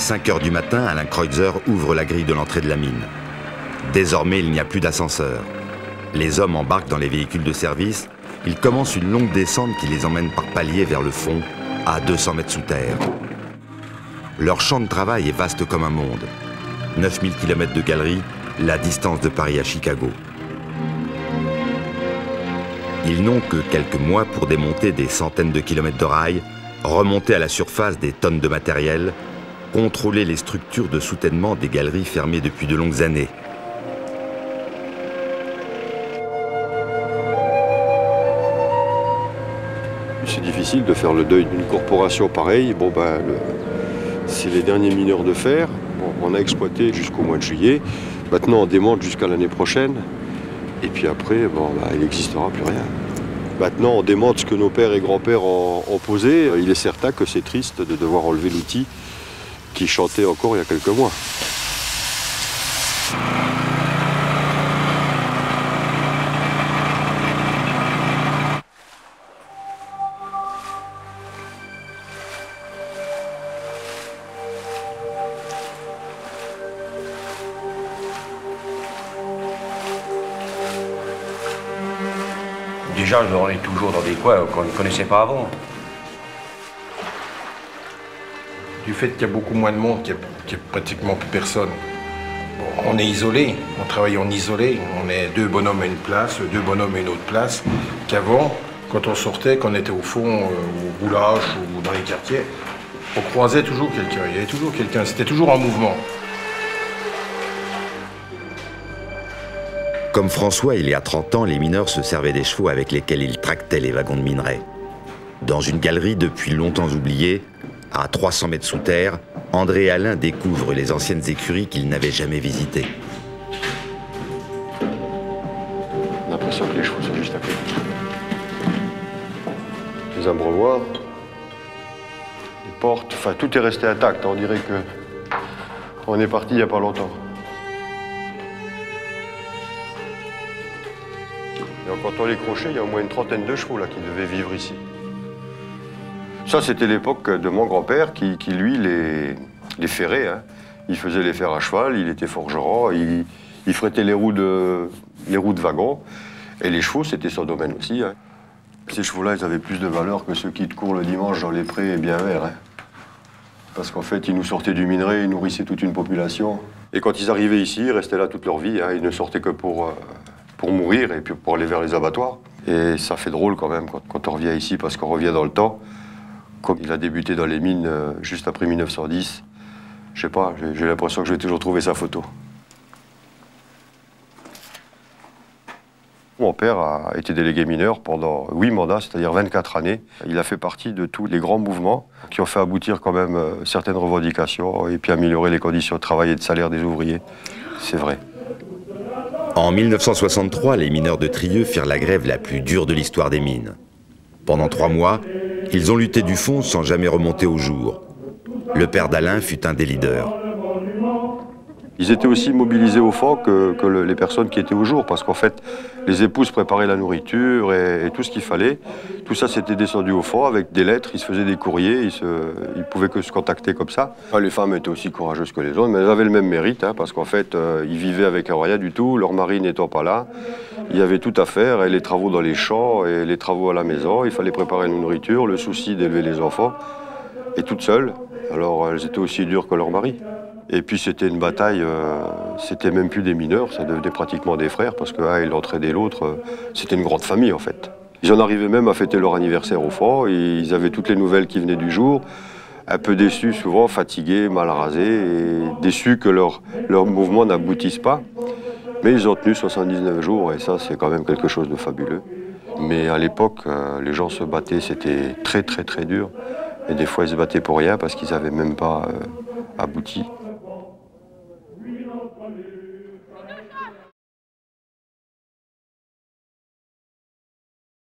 5 heures du matin, Alain Kreutzer ouvre la grille de l'entrée de la mine. Désormais, il n'y a plus d'ascenseur. Les hommes embarquent dans les véhicules de service. Ils commencent une longue descente qui les emmène par paliers vers le fond, à 200 mètres sous terre. Leur champ de travail est vaste comme un monde. 9000 km de galeries, la distance de Paris à Chicago. Ils n'ont que quelques mois pour démonter des centaines de kilomètres de rails, remonter à la surface des tonnes de matériel, contrôler les structures de soutènement des galeries fermées depuis de longues années. C'est difficile de faire le deuil d'une corporation pareille. Bon, c'est les derniers mineurs de fer. Bon, on a exploité jusqu'au mois de juillet. Maintenant, on démonte jusqu'à l'année prochaine. Et puis après, il n'existera plus rien. Maintenant, on démonte ce que nos pères et grands-pères ont posé. Il est certain que c'est triste de devoir enlever l'outil qui chantait encore il y a quelques mois. Déjà, on est toujours dans des coins qu'on ne connaissait pas avant. Du fait qu'il y a beaucoup moins de monde, qu'il n'y a pratiquement plus personne. Bon, on est isolé, on travaille en isolé. On est 2 bonhommes à une place, 2 bonhommes à une autre place. Qu'avant, quand on sortait, quand on était au fond, au roulage ou dans les quartiers, on croisait toujours quelqu'un. Il y avait toujours quelqu'un, c'était toujours en mouvement. Comme François, il y a 30 ans, les mineurs se servaient des chevaux avec lesquels ils tractaient les wagons de minerai. Dans une galerie depuis longtemps oubliée, à 300 mètres sous terre, André et Alain découvrent les anciennes écuries qu'ils n'avaient jamais visitées. On a l'impression que les chevaux sont juste à côté. Les abreuvoirs, les portes, enfin tout est resté intact. On dirait qu'on est parti il n'y a pas longtemps. Quand on les crochait, il y a au moins une trentaine de chevaux là, qui devaient vivre ici. Ça, c'était l'époque de mon grand-père qui lui, les ferrait. Hein. Il faisait les fers à cheval, il était forgeron, il frettait les roues de wagon. Et les chevaux, c'était son domaine aussi. Hein. Ces chevaux-là, ils avaient plus de valeur que ceux qui te courent le dimanche dans les prés bien verts. Hein. Parce qu'en fait, ils nous sortaient du minerai, ils nourrissaient toute une population. Et quand ils arrivaient ici, ils restaient là toute leur vie. Hein. Ils ne sortaient que pour mourir et puis pour aller vers les abattoirs. Et ça fait drôle quand même quand on revient ici, parce qu'on revient dans le temps. Comme il a débuté dans les mines juste après 1910, je sais pas, j'ai l'impression que je vais toujours trouver sa photo. Mon père a été délégué mineur pendant 8 mandats, c'est-à-dire 24 années. Il a fait partie de tous les grands mouvements qui ont fait aboutir quand même certaines revendications et puis améliorer les conditions de travail et de salaire des ouvriers. C'est vrai. En 1963, les mineurs de Trieux firent la grève la plus dure de l'histoire des mines. Pendant 3 mois, ils ont lutté du fond sans jamais remonter au jour. Le père d'Alain fut un des leaders. Ils étaient aussi mobilisés au fond que les personnes qui étaient au jour, parce qu'en fait, les épouses préparaient la nourriture et tout ce qu'il fallait. Tout ça, c'était descendu au fond avec des lettres, ils se faisaient des courriers, ils pouvaient que se contacter comme ça. Les femmes étaient aussi courageuses que les autres, mais elles avaient le même mérite, hein, parce qu'en fait, ils vivaient avec rien du tout, leur mari n'étant pas là. Il y avait tout à faire, et les travaux dans les champs, et les travaux à la maison. Il fallait préparer la nourriture, le souci d'élever les enfants, et toutes seules. Alors, elles étaient aussi dures que leur mari. Et puis c'était une bataille, c'était même plus des mineurs, ça devenait pratiquement des frères, parce que ils entraidaient l'autre, c'était une grande famille en fait. Ils en arrivaient même à fêter leur anniversaire au fond, et ils avaient toutes les nouvelles qui venaient du jour, un peu déçus souvent, fatigués, mal rasés, et déçus que leur mouvement n'aboutisse pas. Mais ils ont tenu 79 jours, et ça c'est quand même quelque chose de fabuleux. Mais à l'époque, les gens se battaient, c'était très très très dur, et des fois ils se battaient pour rien, parce qu'ils n'avaient même pas abouti.